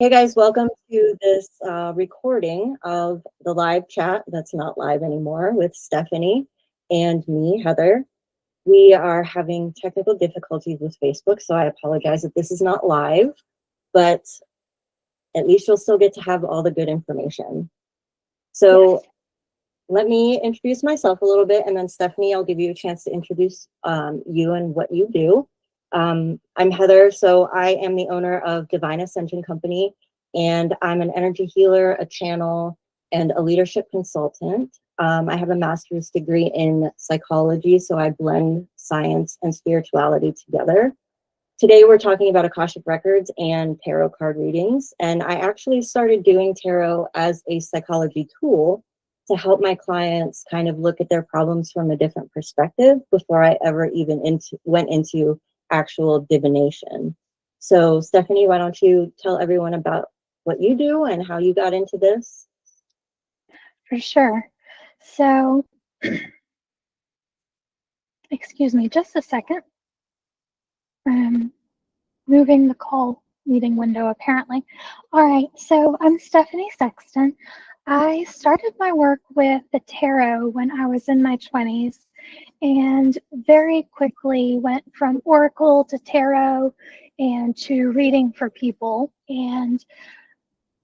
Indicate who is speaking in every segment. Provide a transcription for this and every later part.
Speaker 1: Hey guys, welcome to this recording of the live chat that's not live anymore with Stephanie and me, Heather. We are having technical difficulties with Facebook, so I apologize if this is not live, but at least you'll still get to have all the good information. So
Speaker 2: Yes.
Speaker 1: let me introduce myself a little bit, and then Stephanie, I'll give you a chance to introduce you and what you do. I'm Heather, so I am the owner of Divine Ascension Company, and I'm an energy healer, a channel, and a leadership consultant. I have a master's degree in psychology, so I blend science and spirituality together. Today we're talking about Akashic Records and tarot card readings, and I actually started doing tarot as a psychology tool to help my clients kind of look at their problems from a different perspective before I ever even went into actual divination. So Stephanie, why don't you tell everyone about what you do and how you got into this?
Speaker 2: For sure. So, excuse me, just a second. Moving the call meeting window, apparently. All right, so I'm Stephanie Sexton. I started my work with the tarot when I was in my 20s and very quickly went from oracle to tarot and to reading for people. And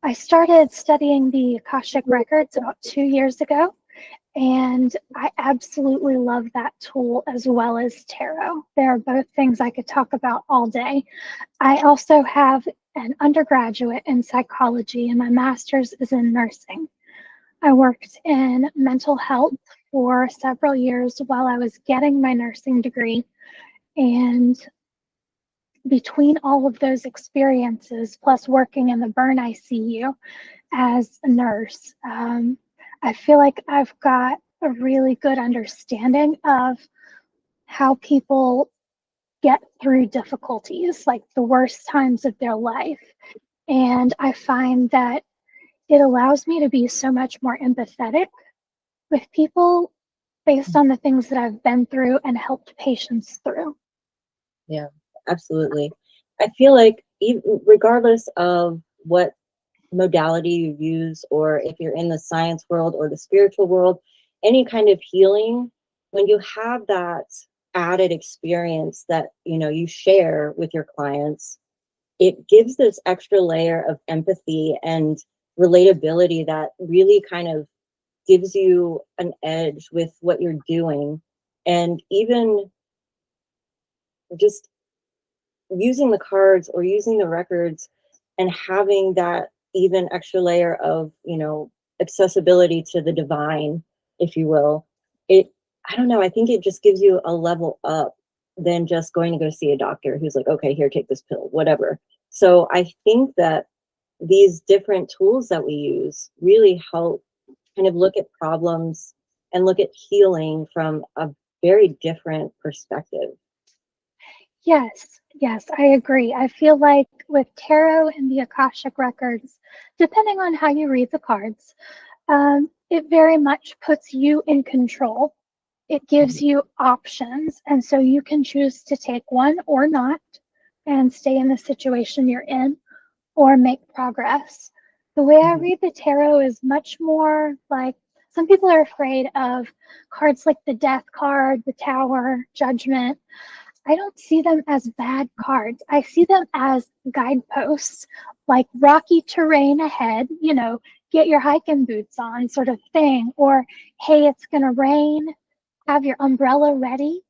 Speaker 2: I started studying the Akashic Records about 2 years ago. And I absolutely love that tool as well as tarot. They're both things I could talk about all day. I also have an undergraduate in psychology and my master's is in nursing. I worked in mental health for several years while I was getting my nursing degree. And between all of those experiences, plus working in the burn ICU as a nurse, I feel like I've got a really good understanding of how people get through difficulties, like the worst times of their life. And I find that it allows me to be so much more empathetic with people based on the things that I've been through and helped patients through.
Speaker 1: Yeah, absolutely. I feel like even regardless of what modality you use, or if you're in the science world or the spiritual world, any kind of healing, when you have that added experience that you share with your clients, it gives this extra layer of empathy and relatability that really kind of gives you an edge with what you're doing. And even just using the cards or using the records and having that even extra layer of accessibility to the divine, if you will, I don't know, I think it just gives you a level up than just going to go see a doctor who's like, okay, here, take this pill, whatever. So I think that these different tools that we use really help kind of look at problems and look at healing from a very different perspective.
Speaker 2: Yes, I agree. I feel like with tarot and the Akashic Records, depending on how you read the cards, it very much puts you in control. It gives you options, and so you can choose to take one or not and stay in the situation you're in or make progress. The way I read the tarot is much more like some people are afraid of cards like the Death card, the Tower, Judgment. I don't see them as bad cards. I see them as guideposts, like rocky terrain ahead, get your hiking boots on sort of thing, or hey, it's going to rain, have your umbrella ready.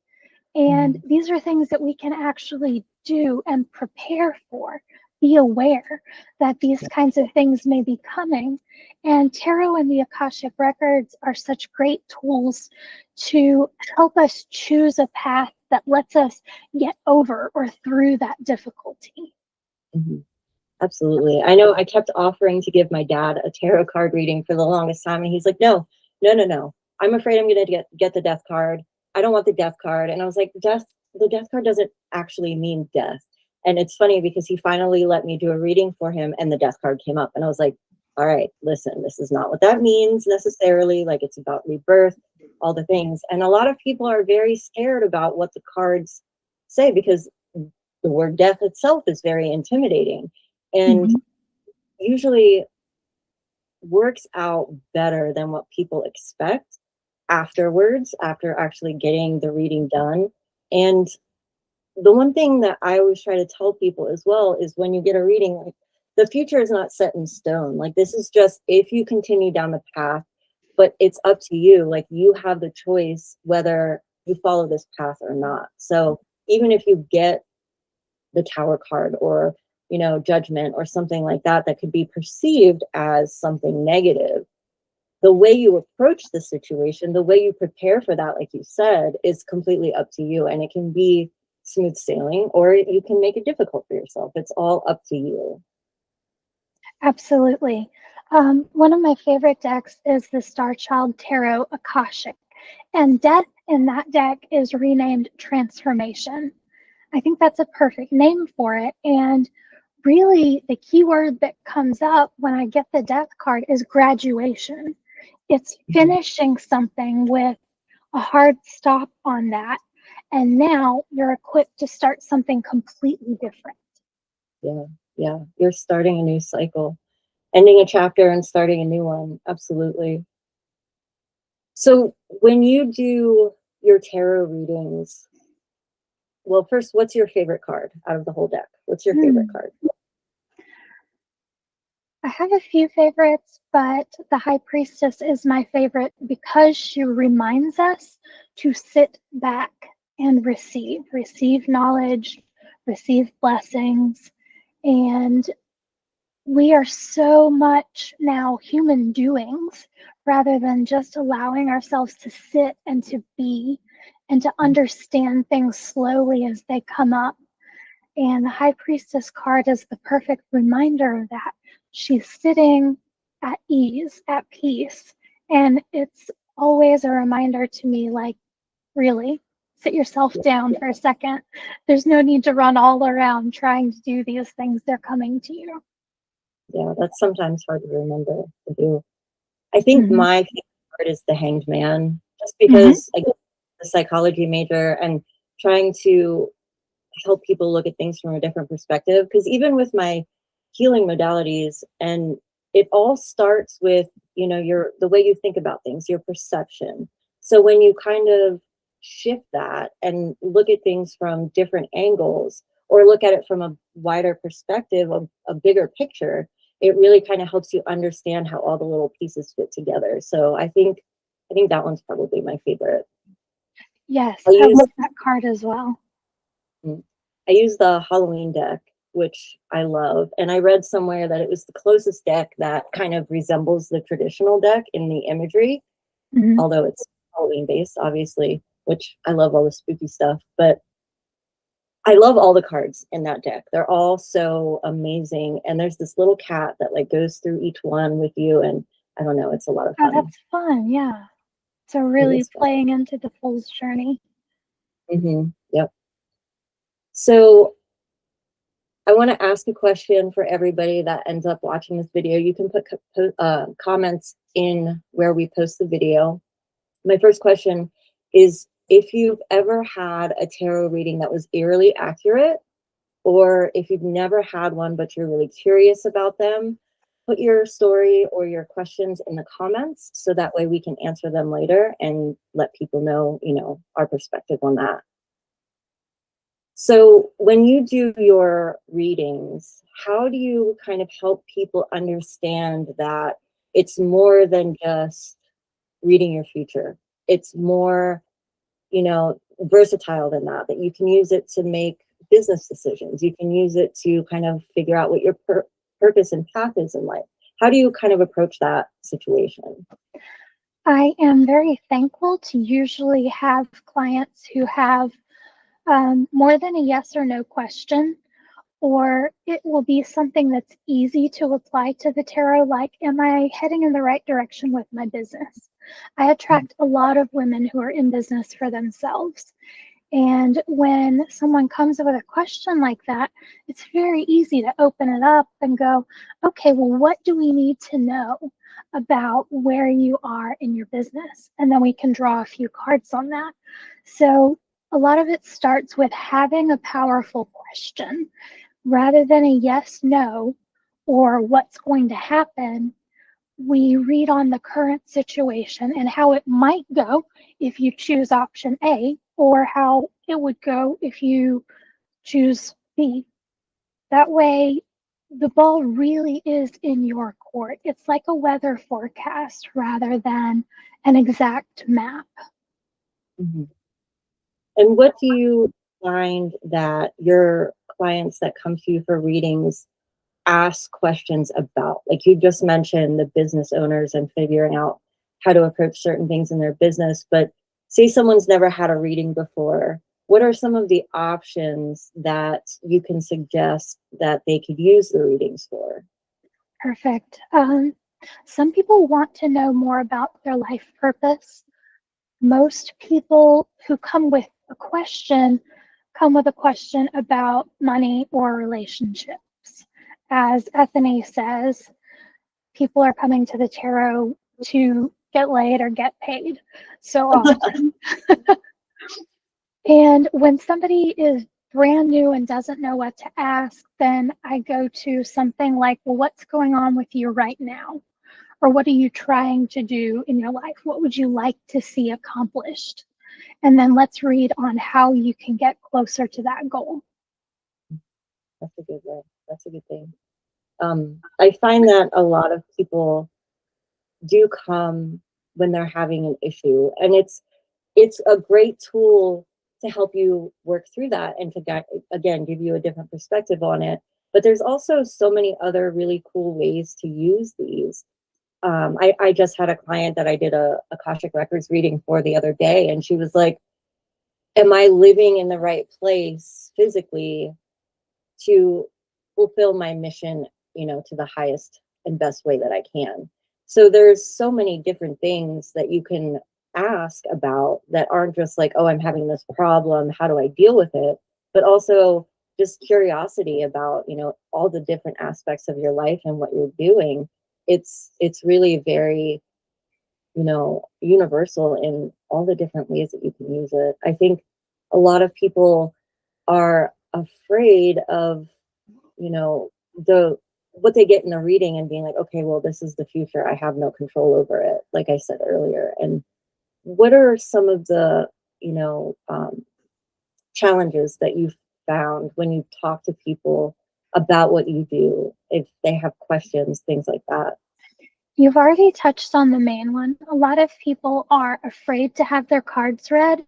Speaker 2: And these are things that we can actually do and prepare for. Be aware that these kinds of things may be coming. And tarot and the Akashic Records are such great tools to help us choose a path that lets us get over or through that difficulty.
Speaker 1: Mm-hmm. Absolutely. I know I kept offering to give my dad a tarot card reading for the longest time, and he's like, no, no, no, no. I'm afraid I'm going to get the death card. I don't want the death card. And I was like, the death card doesn't actually mean death. And it's funny because he finally let me do a reading for him and the death card came up. And I was like, all right, listen, this is not what that means necessarily. Like, it's about rebirth, all the things. And a lot of people are very scared about what the cards say because the word death itself is very intimidating. And usually works out better than what people expect afterwards, after actually getting the reading done. And the one thing that I always try to tell people as well is when you get a reading, like, the future is not set in stone. Like, this is just if you continue down the path, but it's up to you. Like, you have the choice whether you follow this path or not. So even if you get the Tower card, or judgment, or something like that, that could be perceived as something negative, the way you approach the situation, the way you prepare for that, like you said, is completely up to you. And it can be smooth sailing, or you can make it difficult for yourself. It's all up to you.
Speaker 2: Absolutely. One of my favorite decks is the Star Child Tarot Akashic, and death in that deck is renamed Transformation. I think that's a perfect name for it. And really, the key word that comes up when I get the death card is graduation. It's finishing something with a hard stop on that. And now you're equipped to start something completely different.
Speaker 1: Yeah, yeah. You're starting a new cycle, ending a chapter and starting a new one. Absolutely. So when you do your tarot readings, well, first, what's your favorite card out of the whole deck? What's your favorite card?
Speaker 2: I have a few favorites, but the High Priestess is my favorite because she reminds us to sit back and receive knowledge, receive blessings. And we are so much now human doings rather than just allowing ourselves to sit and to be and to understand things slowly as they come up. And the High Priestess card is the perfect reminder of that. She's sitting at ease, at peace. And it's always a reminder to me, like, really, sit yourself down for a second. There's no need to run all around trying to do these things. They're coming to you.
Speaker 1: Yeah, that's sometimes hard to remember to do. I think my favorite card is the Hanged Man, just because I get the psychology major and trying to help people look at things from a different perspective. Because even with my healing modalities, and it all starts with the way you think about things, your perception. So when you kind of shift that and look at things from different angles, or look at it from a wider perspective, of a bigger picture, it really kind of helps you understand how all the little pieces fit together. So I think that one's probably my favorite.
Speaker 2: Yes,
Speaker 1: I
Speaker 2: I
Speaker 1: use
Speaker 2: love that card as well.
Speaker 1: I use the Halloween deck, which I love. And I read somewhere that it was the closest deck that kind of resembles the traditional deck in the imagery, although it's Halloween based, obviously, which I love all the spooky stuff. But I love all the cards in that deck. They're all so amazing. And there's this little cat that like goes through each one with you. And I don't know, it's a lot of
Speaker 2: Oh,
Speaker 1: fun.
Speaker 2: that's fun. Yeah. So
Speaker 1: It
Speaker 2: really
Speaker 1: is fun.
Speaker 2: playing into the fool's journey.
Speaker 1: Yep. So I want to ask a question for everybody that ends up watching this video. You can put comments in where we post the video. My first question is, if you've ever had a tarot reading that was eerily accurate, or if you've never had one but you're really curious about them, put your story or your questions in the comments so that way we can answer them later and let people know, our perspective on that. So when you do your readings, how do you kind of help people understand that it's more than just reading your future? It's more, versatile than that, that you can use it to make business decisions. You can use it to kind of figure out what your purpose and path is in life. How do you kind of approach that situation?
Speaker 2: I am very thankful to usually have clients who have more than a yes or no question, or it will be something that's easy to apply to the tarot, like, am I heading in the right direction with my business? I attract a lot of women who are in business for themselves. And when someone comes with a question like that, it's very easy to open it up and go, okay, well, what do we need to know about where you are in your business? And then we can draw a few cards on that. So a lot of it starts with having a powerful question. Rather than a yes, no, or what's going to happen, we read on the current situation and how it might go if you choose option A, or how it would go if you choose B. That way, the ball really is in your court. It's like a weather forecast rather than an exact map.
Speaker 1: Mm-hmm. And what do you find that your clients that come to you for readings ask questions about? Like you just mentioned the business owners and figuring out how to approach certain things in their business, but say someone's never had a reading before. What are some of the options that you can suggest that they could use the readings for?
Speaker 2: Perfect. Some people want to know more about their life purpose. Most people who come with a question come with a question about money or relationships. As Stephanie says, people are coming to the tarot to get laid or get paid so often. And when somebody is brand new and doesn't know what to ask, then I go to something like, well, what's going on with you right now? Or what are you trying to do in your life? What would you like to see accomplished? And then let's read on how you can get closer to that goal.
Speaker 1: That's a good way. That's a good thing. I find that a lot of people do come when they're having an issue, and it's a great tool to help you work through that and to get, again, give you a different perspective on it. But there's also so many other really cool ways to use these. I just had a client that I did a Akashic Records reading for the other day, and she was like, am I living in the right place physically to fulfill my mission, to the highest and best way that I can? So there's so many different things that you can ask about that aren't just like, oh, I'm having this problem, how do I deal with it? But also just curiosity about, all the different aspects of your life and what you're doing. It's really very, universal in all the different ways that you can use it. I think a lot of people are afraid of, the what they get in the reading and being like, okay, well, this is the future. I have no control over it, like I said earlier. And what are some of the, challenges that you've found when you talk to people about what you do, if they have questions, things like that?
Speaker 2: You've already touched on the main one. A lot of people are afraid to have their cards read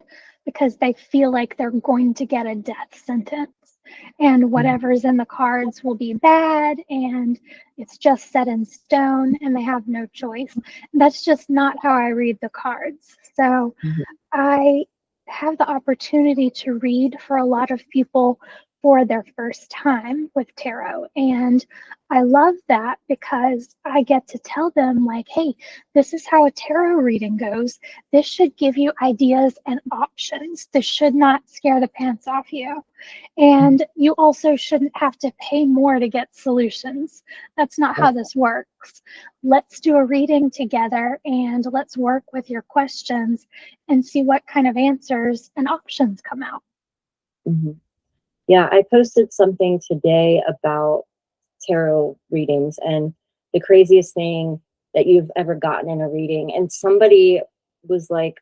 Speaker 2: because they feel like they're going to get a death sentence and whatever's in the cards will be bad and it's just set in stone and they have no choice. That's just not how I read the cards. So
Speaker 1: Mhm.
Speaker 2: I have the opportunity to read for a lot of people for their first time with tarot. And I love that because I get to tell them, like, hey, this is how a tarot reading goes. This should give you ideas and options. This should not scare the pants off you. And you also shouldn't have to pay more to get solutions. That's not how this works. Let's do a reading together and let's work with your questions and see what kind of answers and options come out.
Speaker 1: Mhm. Yeah, I posted something today about tarot readings and the craziest thing that you've ever gotten in a reading. And somebody was like,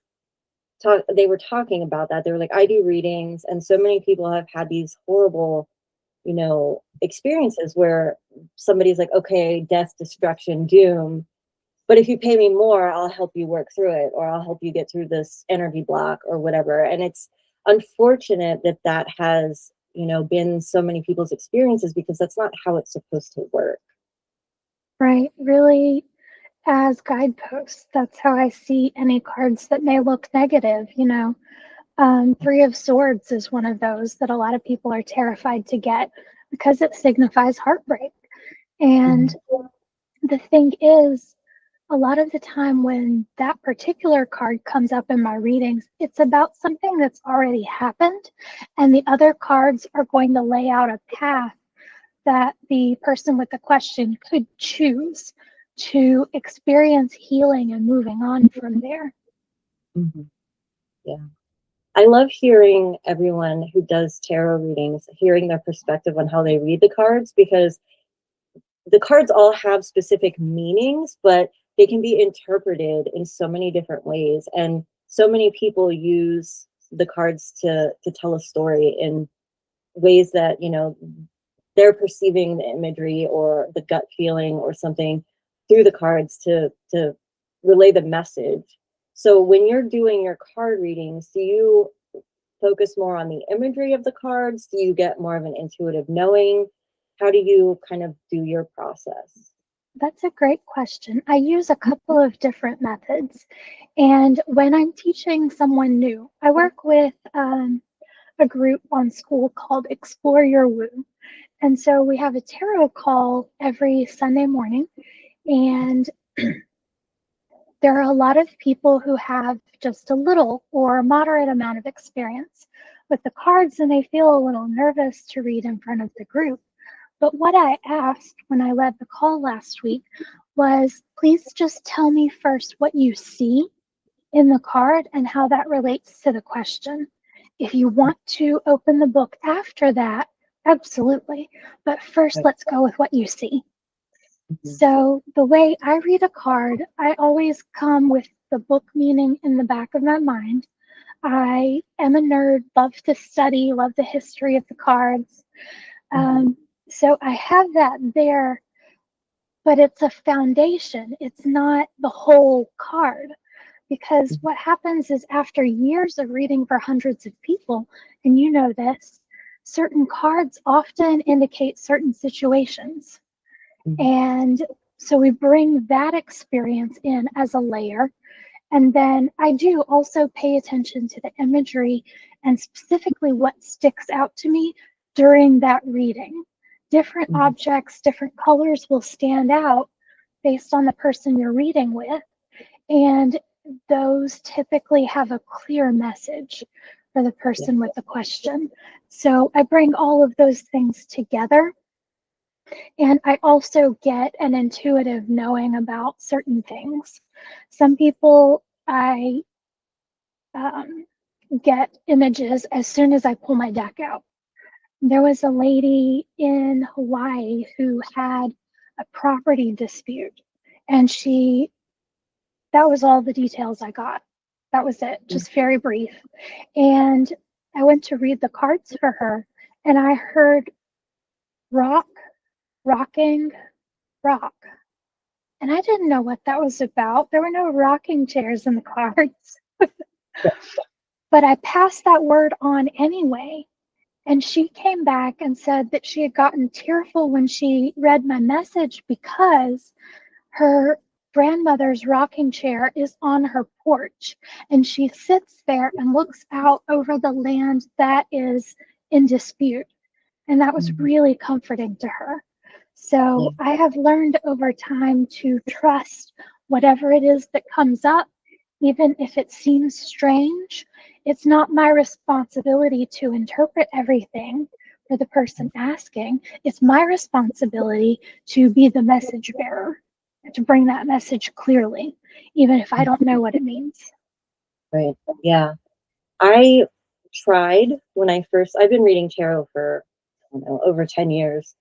Speaker 1: they were talking about that. They were like, I do readings, and so many people have had these horrible, experiences where somebody's like, okay, death, destruction, doom. But if you pay me more, I'll help you work through it, or I'll help you get through this energy block or whatever. And it's unfortunate that that has, been so many people's experiences, because that's not how it's supposed to work.
Speaker 2: Right, really, as guideposts, that's how I see any cards that may look negative. Three of Swords is one of those that a lot of people are terrified to get because it signifies heartbreak. And the thing is, a lot of the time when that particular card comes up in my readings, it's about something that's already happened, and the other cards are going to lay out a path that the person with the question could choose to experience healing and moving on from there.
Speaker 1: Mm-hmm. Yeah. I love hearing everyone who does tarot readings, hearing their perspective on how they read the cards, because the cards all have specific meanings, but they can be interpreted in so many different ways. And so many people use the cards to tell a story in ways that, you know, they're perceiving the imagery or the gut feeling or something through the cards to relay the message. So when you're doing your card readings, do you focus more on the imagery of the cards? Do you get more of an intuitive knowing? How do you kind of do your process?
Speaker 2: That's a great question. I use a couple of different methods. And when I'm teaching someone new, I work with a group on school called Explore Your Woo. And so we have a tarot call every Sunday morning. And there are a lot of people who have just a little or moderate amount of experience with the cards, and they feel a little nervous to read in front of the group. But what I asked when I led the call last week was, please just tell me first what you see in the card and how that relates to the question. If you want to open the book after that, absolutely. But first, let's go with what you see. So the way I read a card, I always come with the book meaning in the back of my mind. I am a nerd, love to study, love the history of the cards. So I have that there, but it's a foundation. It's not the whole card. Because what happens is after years of reading for hundreds of people, and you know this, certain cards often indicate certain situations. And so we bring that experience in as a layer. And then I do also pay attention to the imagery and specifically what sticks out to me during that reading. Different objects, different colors will stand out based on the person you're reading with. And those typically have a clear message for the person with the question. So I bring all of those things together. And I also get an intuitive knowing about certain things. Some people, I get images as soon as I pull my deck out. There was a lady in Hawaii who had a property dispute, and that was all the details I got. That was it, just very brief. And I went to read the cards for her, and I heard rock, rocking, rock. And I didn't know what that was about. There were no rocking chairs in the cards. But I passed that word on anyway. And she came back and said that she had gotten tearful when she read my message because her grandmother's rocking chair is on her porch. And she sits there and looks out over the land that is in dispute. And that was really comforting to her. So I have learned over time to trust whatever it is that comes up, even if it seems strange. It's not my responsibility to interpret everything for the person asking. It's my responsibility to be the message bearer, to bring that message clearly, even if I don't know what it means.
Speaker 1: Right. Yeah. I tried when I've been reading tarot for, I don't know, over 10 years.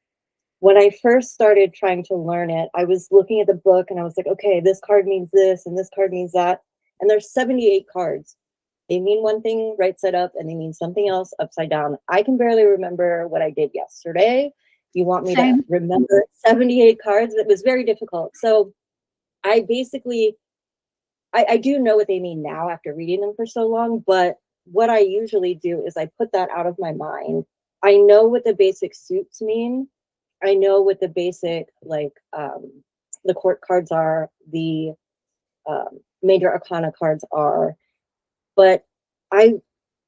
Speaker 1: When I first started trying to learn it, I was looking at the book and I was like, okay, this card means this and this card means that. And there's 78 cards. They mean one thing right side up and they mean something else upside down. I can barely remember what I did yesterday. You want me to remember 78 cards? It was very difficult. So I basically, I do know what they mean now after reading them for so long, but what I usually do is I put that out of my mind. I know what the basic suits mean. I know what the basic, like, the court cards are, the major arcana cards are, but I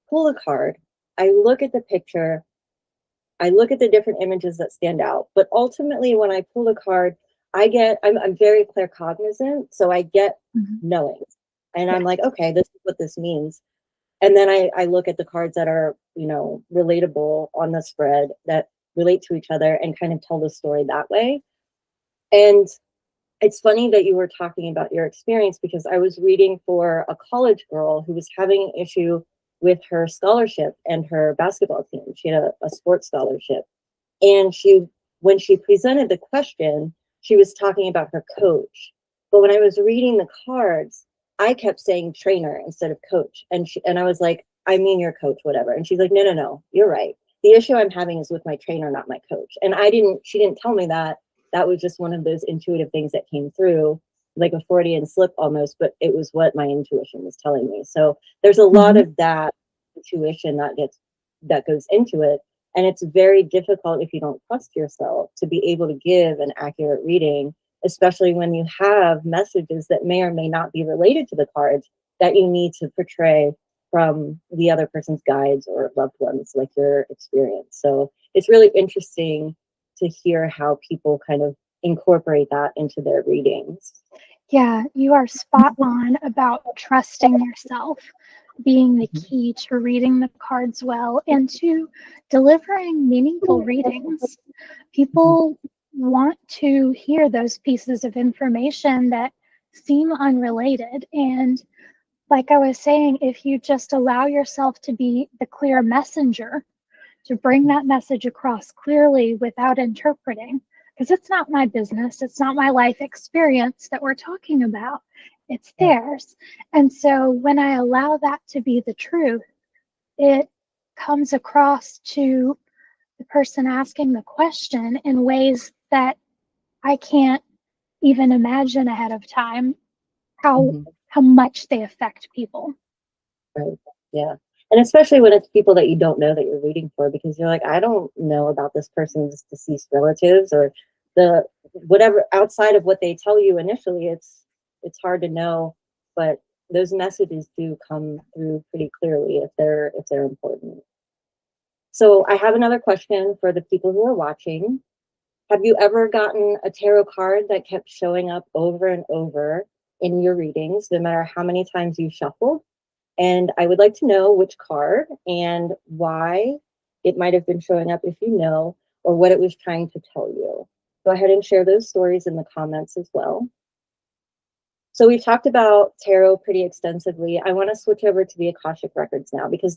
Speaker 1: pull a card, I look at the picture, I look at the different images that stand out, but ultimately when I pull a card, I'm very claircognizant, so I get knowing. And I'm like, okay, this is what this means. And then I look at the cards that are, you know, relatable on the spread that relate to each other and kind of tell the story that way. And it's funny that you were talking about your experience because I was reading for a college girl who was having an issue with her scholarship and her basketball team. She had a sports scholarship. And she when she presented the question, she was talking about her coach. But when I was reading the cards, I kept saying trainer instead of coach. And I was like, I mean your coach, whatever. And she's like, no, no, no, you're right. The issue I'm having is with my trainer, not my coach. And she didn't tell me that. That was just one of those intuitive things that came through, like a Freudian slip almost, but it was what my intuition was telling me. So there's a lot of that intuition that goes into it. And it's very difficult if you don't trust yourself to be able to give an accurate reading, especially when you have messages that may or may not be related to the cards that you need to portray from the other person's guides or loved ones, like your experience. So it's really interesting to hear how people kind of incorporate that into their readings.
Speaker 2: Yeah, you are spot on about trusting yourself being the key to reading the cards well and to delivering meaningful readings. People want to hear those pieces of information that seem unrelated. And like I was saying, if you just allow yourself to be the clear messenger, to bring that message across clearly without interpreting, because it's not my business, it's not my life experience that we're talking about, it's theirs. And so when I allow that to be the truth, it comes across to the person asking the question in ways that I can't even imagine ahead of time how much they affect people.
Speaker 1: Right. Yeah. And especially when it's people that you don't know that you're reading for, because you're like, I don't know about this person's deceased relatives or the whatever outside of what they tell you initially. It's hard to know, but those messages do come through pretty clearly if they're important. So I have another question for the people who are watching. Have you ever gotten a tarot card that kept showing up over and over in your readings, no matter how many times you shuffled? And I would like to know which card and why it might have been showing up if you know, or what it was trying to tell you. Go ahead and share those stories in the comments as well. So we've talked about tarot pretty extensively. I want to switch over to the Akashic Records now because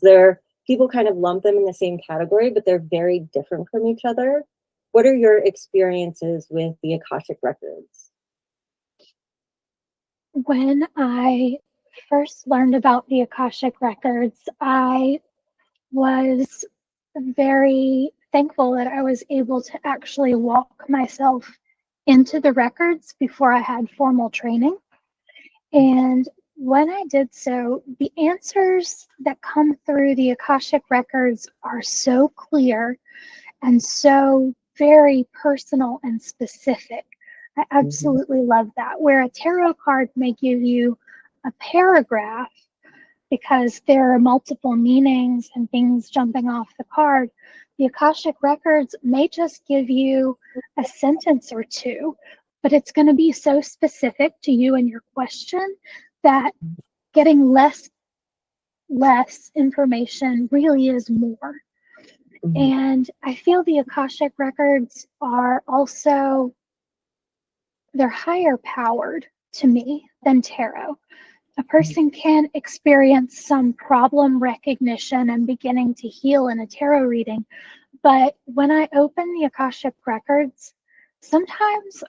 Speaker 1: people kind of lump them in the same category, but they're very different from each other. What are your experiences with the Akashic Records?
Speaker 2: When I first learned about the Akashic Records, I was very thankful that I was able to actually walk myself into the records before I had formal training. And when I did so, the answers that come through the Akashic Records are so clear and so very personal and specific. I absolutely love that. Where a tarot card may give you a paragraph because there are multiple meanings and things jumping off the card, the Akashic Records may just give you a sentence or two, but it's going to be so specific to you and your question that getting less information really is more. And I feel the Akashic Records are also, they're higher powered to me than tarot. A person can experience some problem recognition and beginning to heal in a tarot reading. But when I open the Akashic Records, sometimes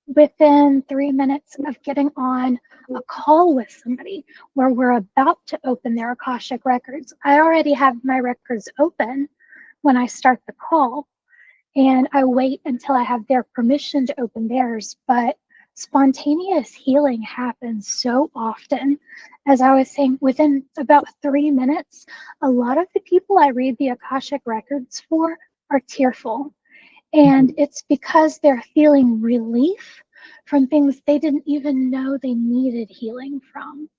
Speaker 2: within 3 minutes of getting on a call with somebody where we're about to open their Akashic Records, I already have my records open when I start the call. And I wait until I have their permission to open theirs. But spontaneous healing happens so often. As I was saying, within about 3 minutes, a lot of the people I read the Akashic Records for are tearful. And it's because they're feeling relief from things they didn't even know they needed healing from.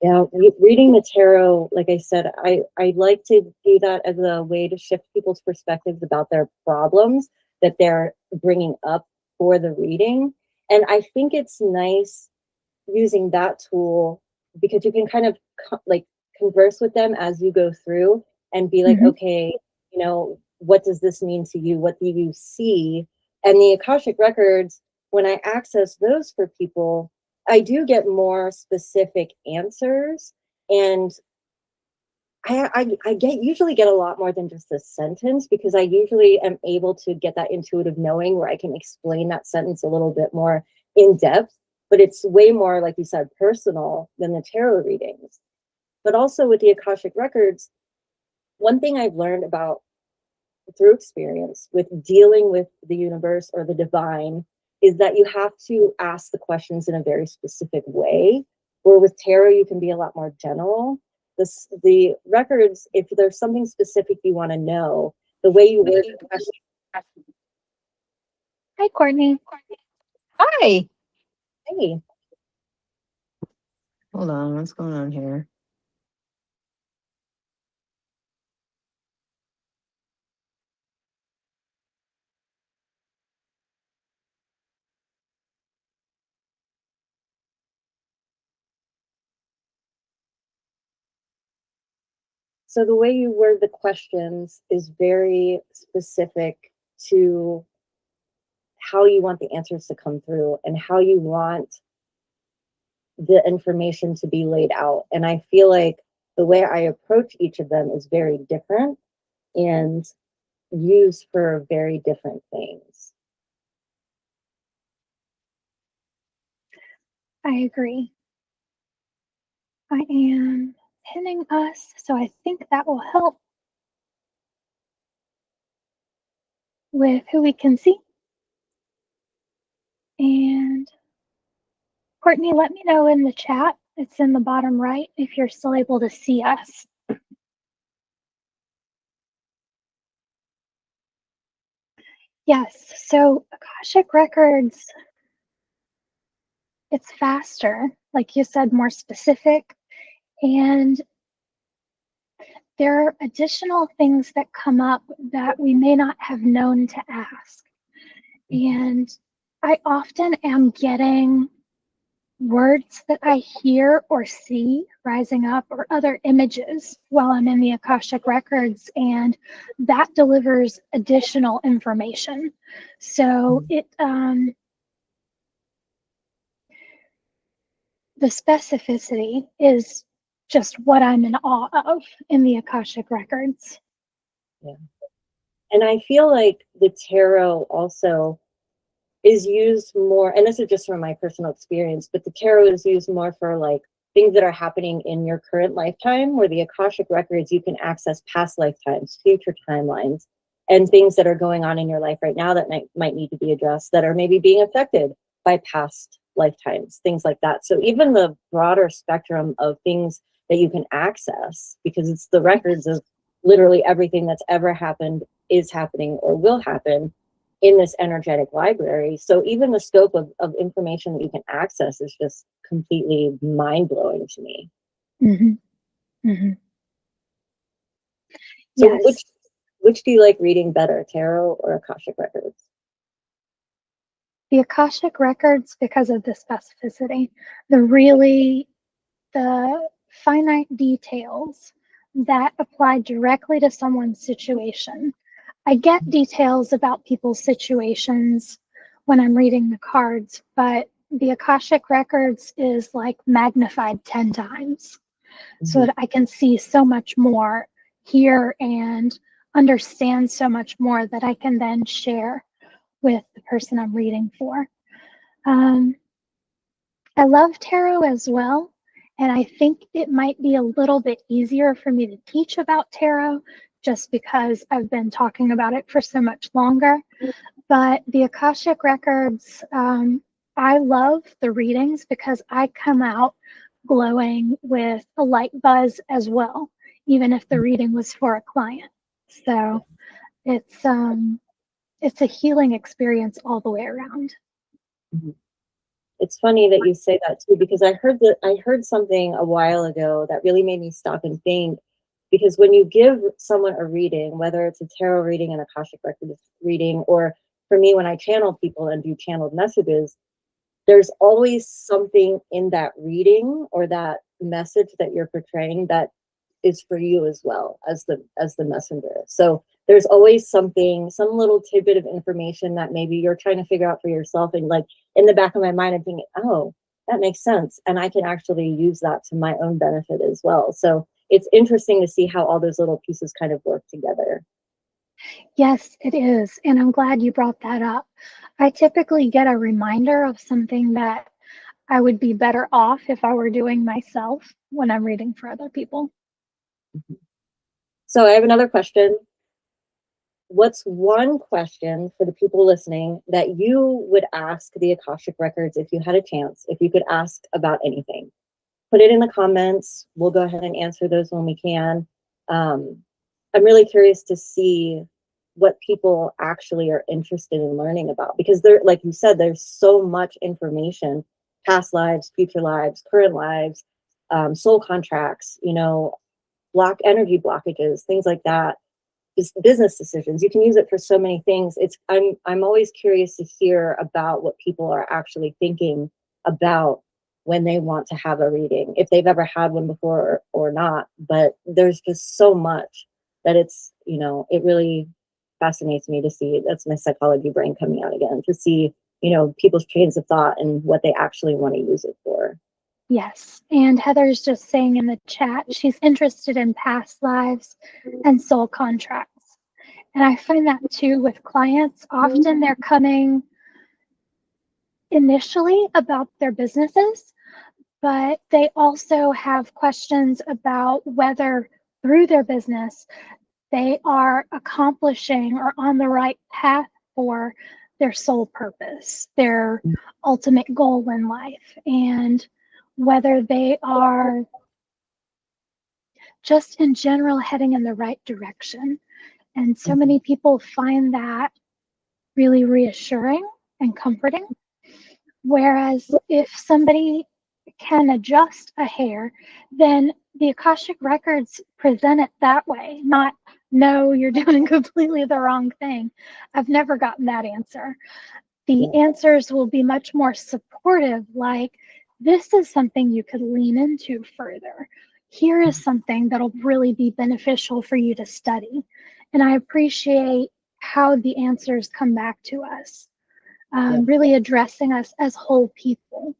Speaker 1: Yeah, reading the tarot, like I said, I like to do that as a way to shift people's perspectives about their problems that they're bringing up for the reading. And I think it's nice using that tool because you can kind of like converse with them as you go through and be like, okay, what does this mean to you? What do you see? And the Akashic Records, when I access those for people, I do get more specific answers. And I usually get a lot more than just a sentence, because I usually am able to get that intuitive knowing where I can explain that sentence a little bit more in depth, but it's way more, like you said, personal than the tarot readings. But also with the Akashic Records, one thing I've learned about through experience with dealing with the universe or the divine is that you have to ask the questions in a very specific way. Or with tarot, you can be a lot more general. The records, if there's something specific you want to know, the way you word the question.
Speaker 2: Hi, Courtney.
Speaker 3: Hi.
Speaker 1: Hey,
Speaker 3: Hold on. What's going on here?
Speaker 1: so the way you word the questions is very specific to how you want the answers to come through and how you want the information to be laid out. And I feel like the way I approach each of them is very different and used for very different things.
Speaker 2: I agree. I am pinning us, so I think that will help with who we can see. And Courtney, let me know in the chat. It's in the bottom right if you're still able to see us. Yes, so Akashic Records, it's faster, like you said, more specific. And there are additional things that come up that we may not have known to ask. And I often am getting words that I hear or see rising up, or other images while I'm in the Akashic Records, and that delivers additional information. So the specificity is just what I'm in awe of in the Akashic Records.
Speaker 1: Yeah. And I feel like the tarot also is used more, and this is just from my personal experience, but the tarot is used more for like things that are happening in your current lifetime, where the Akashic Records, you can access past lifetimes, future timelines, and things that are going on in your life right now that might need to be addressed, that are maybe being affected by past lifetimes, things like that. So even the broader spectrum of things that you can access, because it's the records of literally everything that's ever happened, is happening, or will happen in this energetic library. So even the scope of information that you can access is just completely mind-blowing to me.
Speaker 2: Mm-hmm. Mm-hmm.
Speaker 1: So
Speaker 2: Yes.
Speaker 1: which do you like reading better, tarot or Akashic Records?
Speaker 2: The Akashic Records, because of the specificity, the finite details that apply directly to someone's situation. I get details about people's situations when I'm reading the cards, but the Akashic Records is like magnified 10 times, so that I can see so much more, hear and understand so much more that I can then share with the person I'm reading for. I love tarot as well, and I think it might be a little bit easier for me to teach about tarot just because I've been talking about it for so much longer. But the Akashic Records, I love the readings because I come out glowing with a light buzz as well, even if the reading was for a client. So it's a healing experience all the way around.
Speaker 1: Mm-hmm. It's funny that you say that too, because I heard something a while ago that really made me stop and think. Because when you give someone a reading, whether it's a tarot reading, an Akashic Records reading, or for me, when I channel people and do channeled messages, there's always something in that reading or that message that you're portraying that is for you as well as the messenger. So there's always something, some little tidbit of information that maybe you're trying to figure out for yourself, and like in the back of my mind I'm thinking, oh, that makes sense, and I can actually use that to my own benefit as well. So it's interesting to see how all those little pieces kind of work together.
Speaker 2: Yes, it is. And I'm glad you brought that up. I typically get a reminder of something that I would be better off if I were doing myself when I'm reading for other people.
Speaker 1: So I have another question. What's one question for the people listening that you would ask the Akashic Records if you had a chance, if you could ask about anything? Put it in the comments. We'll go ahead and answer those when we can. I'm really curious to see what people actually are interested in learning about, because there, like you said, there's so much information, past lives, future lives, current lives, soul contracts, you know, energy blockages, things like that. Business decisions. You can use it for so many things. I'm always curious to hear about what people are actually thinking about when they want to have a reading, if they've ever had one before or not. But there's just so much that it's, you know, it really fascinates me to see. That's my psychology brain coming out again, to see, you know, people's trains of thought and what they actually want to use it for.
Speaker 2: Yes, and Heather's just saying in the chat, she's interested in past lives and soul contracts. And I find that too with clients. Often they're coming initially about their businesses, but they also have questions about whether through their business they are accomplishing or on the right path for their soul purpose, their ultimate goal in life, and whether they are just in general heading in the right direction. And so many people find that really reassuring and comforting. Whereas if somebody can adjust a hair, then the Akashic Records present it that way, not, no, you're doing completely the wrong thing. I've never gotten that answer. The answers will be much more supportive, like, this is something you could lean into further. Here is something that'll really be beneficial for you to study. And I appreciate how the answers come back to us, really addressing us as whole people.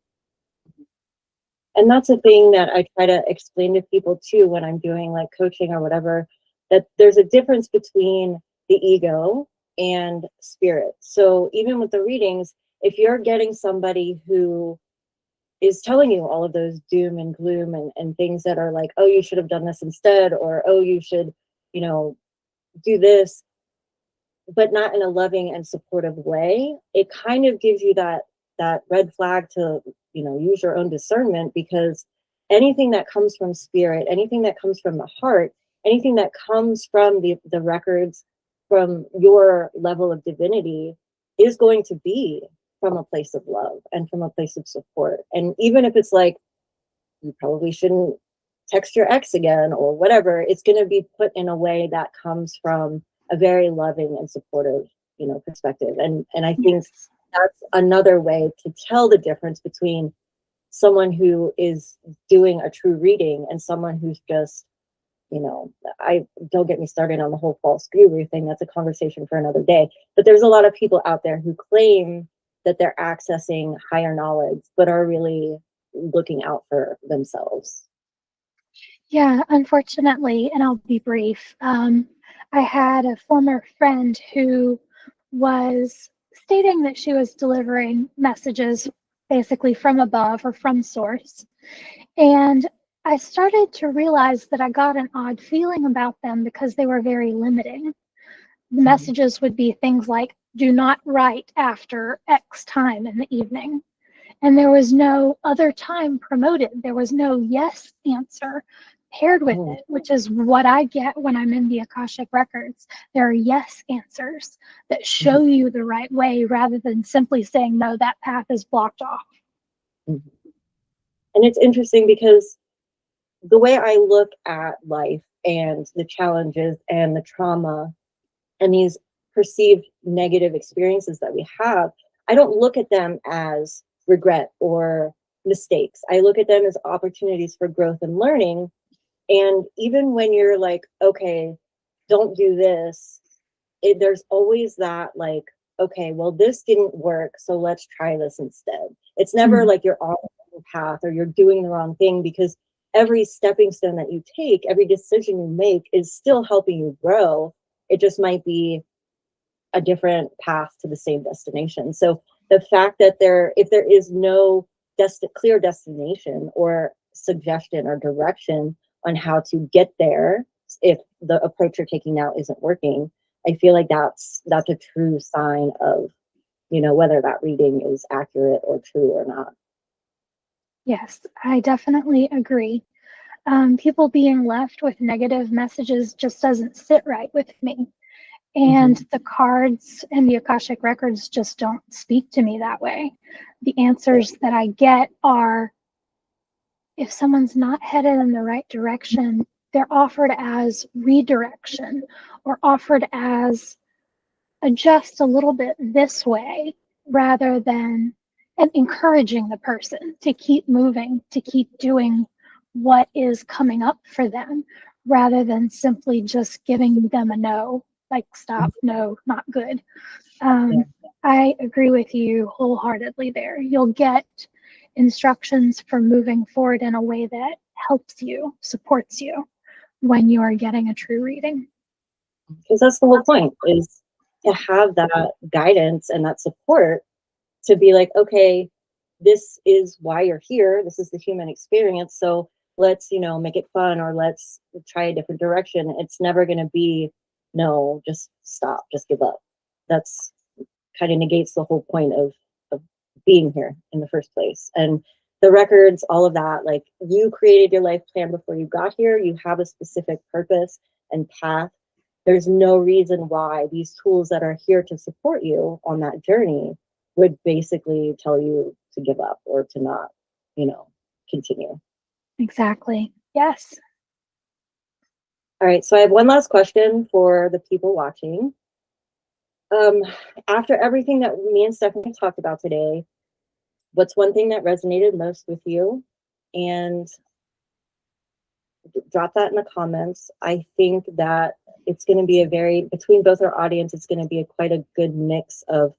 Speaker 1: And that's a thing that I try to explain to people too when I'm doing like coaching or whatever, that there's a difference between the ego and spirit. So even with the readings, if you're getting somebody who is telling you all of those doom and gloom and things that are like, oh, you should have done this instead, or oh, you should, you know, do this, but not in a loving and supportive way, it kind of gives you that red flag to, you know, use your own discernment, because anything that comes from spirit, anything that comes from the heart, anything that comes from the records, from your level of divinity, is going to be from a place of love and from a place of support. And even if it's like, you probably shouldn't text your ex again or whatever, it's going to be put in a way that comes from a very loving and supportive, you know, perspective. And I think that's another way to tell the difference between someone who is doing a true reading and someone who's just, you know, I don't get me started on the whole false guru thing. That's a conversation for another day. But there's a lot of people out there who claim that they're accessing higher knowledge, but are really looking out for themselves.
Speaker 2: Yeah, unfortunately, and I'll be brief. I had a former friend who was stating that she was delivering messages basically from above or from source. And I started to realize that I got an odd feeling about them because they were very limiting. The messages would be things like, do not write after X time in the evening. And there was no other time promoted. There was no yes answer paired with it, which is what I get when I'm in the Akashic Records. There are yes answers that show you the right way rather than simply saying, no, that path is blocked off.
Speaker 1: And it's interesting because the way I look at life and the challenges and the trauma and these perceived negative experiences that we have, I don't look at them as regret or mistakes. I look at them as opportunities for growth and learning. And even when you're like, okay, don't do this, there's always that like, okay, well, this didn't work, so let's try this instead. It's never like you're on the wrong path or you're doing the wrong thing, because every stepping stone that you take, every decision you make is still helping you grow. It just might be a different path to the same destination. So the fact that if there is no clear destination or suggestion or direction on how to get there, if the approach you're taking now isn't working, I feel like that's a true sign of, whether that reading is accurate or true or not.
Speaker 2: Yes, I definitely agree. People being left with negative messages just doesn't sit right with me. And the cards and the Akashic Records just don't speak to me that way. The answers that I get are, if someone's not headed in the right direction, they're offered as redirection or offered as adjust a little bit this way, rather than and encouraging the person to keep moving, to keep doing what is coming up for them, rather than simply just giving them a no, like stop, no, not good. I agree with you wholeheartedly there. You'll get instructions for moving forward in a way that helps you, supports you when you are getting a true reading.
Speaker 1: Because that's the whole point, is to have that guidance and that support to be like, okay, this is why you're here. This is the human experience. So let's, make it fun, or let's try a different direction. It's never going to be, no, just stop, just give up. That's kind of negates the whole point of being here in the first place. And the records, all of that, like, you created your life plan before you got here. You have a specific purpose and path. There's no reason why these tools that are here to support you on that journey would basically tell you to give up or to not, continue.
Speaker 2: Exactly. Yes.
Speaker 1: All right. So I have one last question for the people watching. After everything that me and Stephanie talked about today, what's one thing that resonated most with you? And drop that in the comments. I think that it's going to be between both our audience, it's going to be quite a good mix of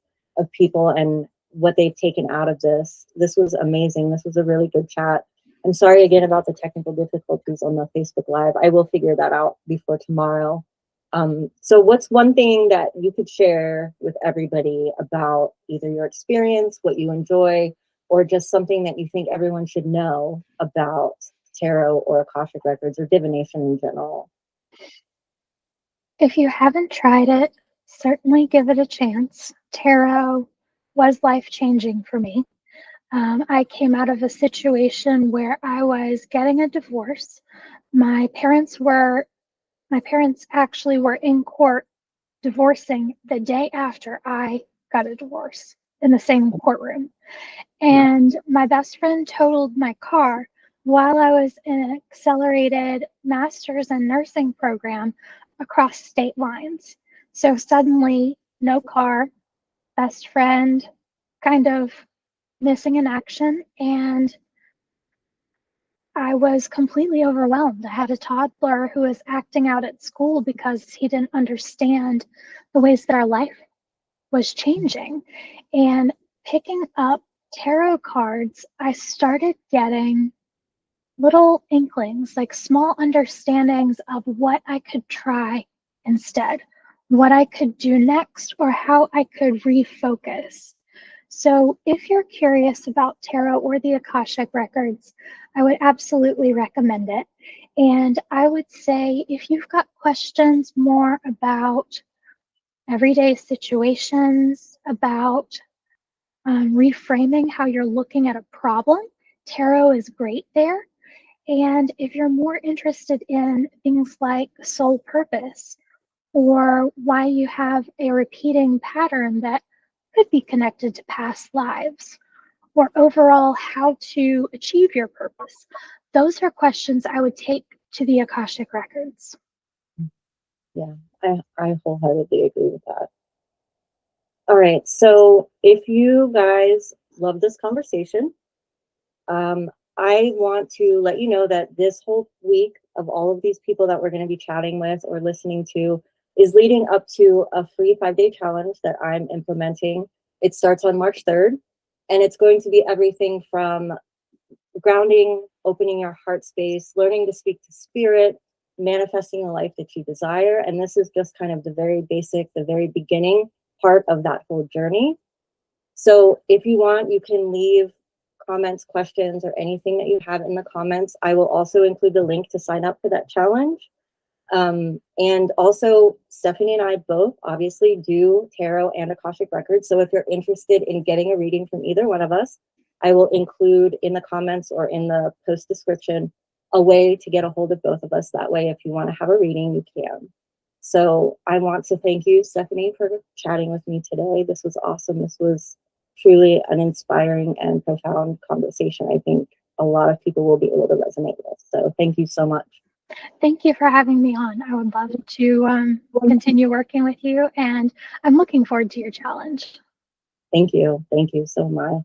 Speaker 1: people and what they've taken out of this. This was amazing. This was a really good chat. I'm sorry again about the technical difficulties on the Facebook Live. I will figure that out before tomorrow. So what's one thing that you could share with everybody about either your experience, what you enjoy, or just something that you think everyone should know about tarot or Akashic Records or divination in general?
Speaker 2: If you haven't tried it, certainly give it a chance. Tarot was life-changing for me. I came out of a situation where I was getting a divorce. My parents actually were in court divorcing the day after I got a divorce in the same courtroom. And my best friend totaled my car while I was in an accelerated master's in nursing program across state lines. So suddenly, no car, best friend, kind of missing in action, and I was completely overwhelmed. I had a toddler who was acting out at school because he didn't understand the ways that our life was changing. And picking up tarot cards, I started getting little inklings, like small understandings of what I could try instead, what I could do next, or how I could refocus. So if you're curious about tarot or the Akashic Records, I would absolutely recommend it. And I would say if you've got questions more about everyday situations, about reframing how you're looking at a problem, tarot is great there. And if you're more interested in things like soul purpose, or why you have a repeating pattern that could be connected to past lives, or overall how to achieve your purpose, those are questions I would take to the Akashic Records.
Speaker 1: Yeah, I wholeheartedly agree with that. All right, so if you guys love this conversation, I want to let you know that this whole week of all of these people that we're going to be chatting with or listening to is leading up to a free 5-day challenge that I'm implementing. It starts on March 3rd, and it's going to be everything from grounding, opening your heart space, learning to speak to spirit, manifesting the life that you desire. And this is just kind of the very basic, the very beginning part of that whole journey. So if you want, you can leave comments, questions, or anything that you have in the comments. I will also include the link to sign up for that challenge. And also, Stephanie and I both obviously do Tarot and Akashic Records. So if you're interested in getting a reading from either one of us, I will include in the comments or in the post description a way to get a hold of both of us. That way, if you want to have a reading, you can. So I want to thank you, Stephanie, for chatting with me today. This was awesome. This was truly an inspiring and profound conversation. I think a lot of people will be able to resonate with. So thank you so much.
Speaker 2: Thank you for having me on. I would love to continue working with you, and I'm looking forward to your challenge.
Speaker 1: Thank you. Thank you so much.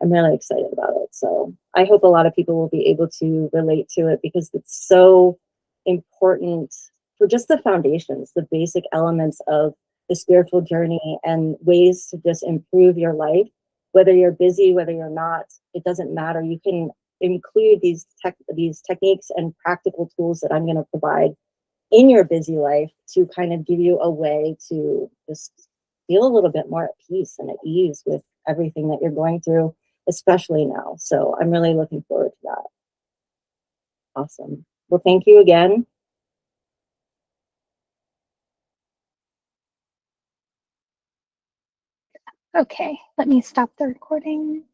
Speaker 1: I'm really excited about it. So I hope a lot of people will be able to relate to it because it's so important for just the foundations, the basic elements of the spiritual journey and ways to just improve your life. Whether you're busy, whether you're not, it doesn't matter. You can include these techniques and practical tools that I'm going to provide in your busy life to kind of give you a way to just feel a little bit more at peace and at ease with everything that you're going through, especially now. So I'm really looking forward to that. Awesome. Well, thank you again.
Speaker 2: Okay, let me stop the recording.